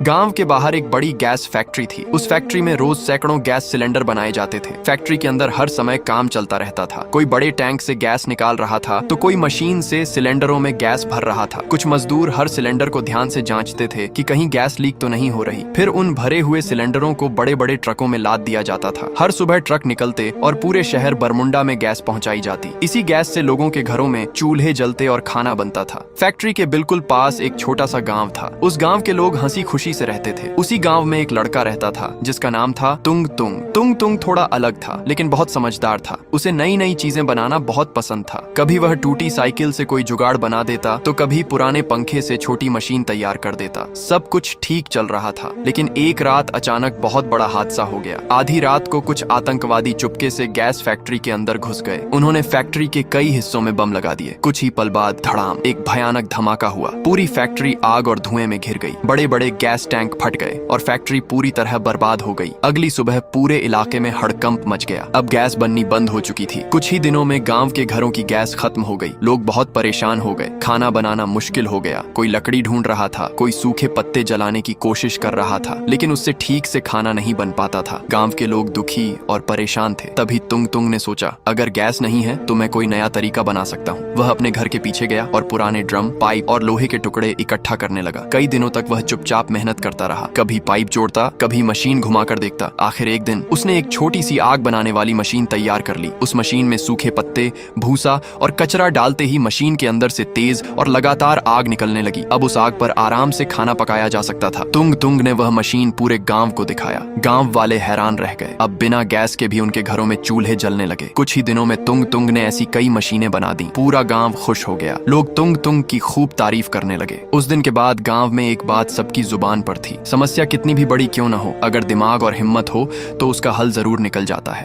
गांव के बाहर एक बड़ी गैस फैक्ट्री थी। उस फैक्ट्री में रोज सैकड़ों गैस सिलेंडर बनाए जाते थे। फैक्ट्री के अंदर हर समय काम चलता रहता था। कोई बड़े टैंक से गैस निकाल रहा था तो कोई मशीन से सिलेंडरों में गैस भर रहा था। कुछ मजदूर हर सिलेंडर को ध्यान से जांचते थे कि कहीं गैस लीक तो नहीं हो रही। फिर उन भरे हुए सिलेंडरों को बड़े बड़े ट्रकों में लाद दिया जाता था। हर सुबह ट्रक निकलते और पूरे शहर बरमुंडा में गैस पहुंचाई जाती। इसी गैस से लोगों के घरों में चूल्हे जलते और खाना बनता था। फैक्ट्री के बिल्कुल पास एक छोटा सा गांव था। उस गांव के लोग हंसी खुशी से रहते थे। उसी गांव में एक लड़का रहता था जिसका नाम था तुंग तुंग। तुंग तुंग थोड़ा अलग था लेकिन बहुत समझदार था। उसे नई नई चीजें बनाना बहुत पसंद था। कभी वह टूटी साइकिल से कोई जुगाड़ बना देता तो कभी पुराने पंखे से छोटी मशीन तैयार कर देता। सब कुछ ठीक चल रहा था लेकिन एक रात अचानक बहुत बड़ा हादसा हो गया। आधी रात को कुछ आतंकवादी चुपके से गैस फैक्ट्री के अंदर घुस गए। उन्होंने फैक्ट्री के कई हिस्सों में बम लगा दिए। कुछ ही पल बाद धड़ाम एक भयानक धमाका हुआ। पूरी फैक्ट्री आग और धुएं में घिर गई। बड़े बड़े गैस टैंक फट गए और फैक्ट्री पूरी तरह बर्बाद हो गई। अगली सुबह पूरे इलाके में हड़कंप मच गया। अब गैस बननी बंद हो चुकी थी। कुछ ही दिनों में गांव के घरों की गैस खत्म हो गई। लोग बहुत परेशान हो गए। खाना बनाना मुश्किल हो गया। कोई लकड़ी ढूंढ रहा था, कोई सूखे पत्ते जलाने की कोशिश कर रहा था लेकिन उससे ठीक से खाना नहीं बन पाता था। गांव के लोग दुखी और परेशान थे। तभी तुंग तुंग ने सोचा, अगर गैस नहीं है तो मैं कोई नया तरीका बना सकता हूँ। वह अपने घर के पीछे गया और पुराने ड्रम, पाइप और लोहे के टुकड़े इकट्ठा करने लगा। कई दिनों तक वह चुपचाप मेहनत करता रहा। कभी पाइप जोड़ता, कभी मशीन घुमाकर देखता। आखिर एक दिन उसने एक छोटी सी आग बनाने वाली मशीन तैयार कर ली। उस मशीन में सूखे पत्ते, भूसा और कचरा डालते ही मशीन के अंदर से तेज और लगातार आग निकलने लगी। अब उस आग पर आराम से खाना पकाया जा सकता था। तुंग तुंग ने वह मशीन पूरे गांव को दिखाया। गांव वाले हैरान रह गए। अब बिना गैस के भी उनके घरों में चूल्हे जलने लगे। कुछ ही दिनों में तुंग तुंग ने ऐसी कई मशीनें बना दी। पूरा गांव खुश हो गया। लोग तुंग तुंग की खूब तारीफ करने लगे। उस दिन के बाद गांव में एक बात सबकी जुबान पर थी, समस्या कितनी भी बड़ी क्यों न हो, अगर दिमाग और हिम्मत हो तो उसका हल जरूर निकल जाता है।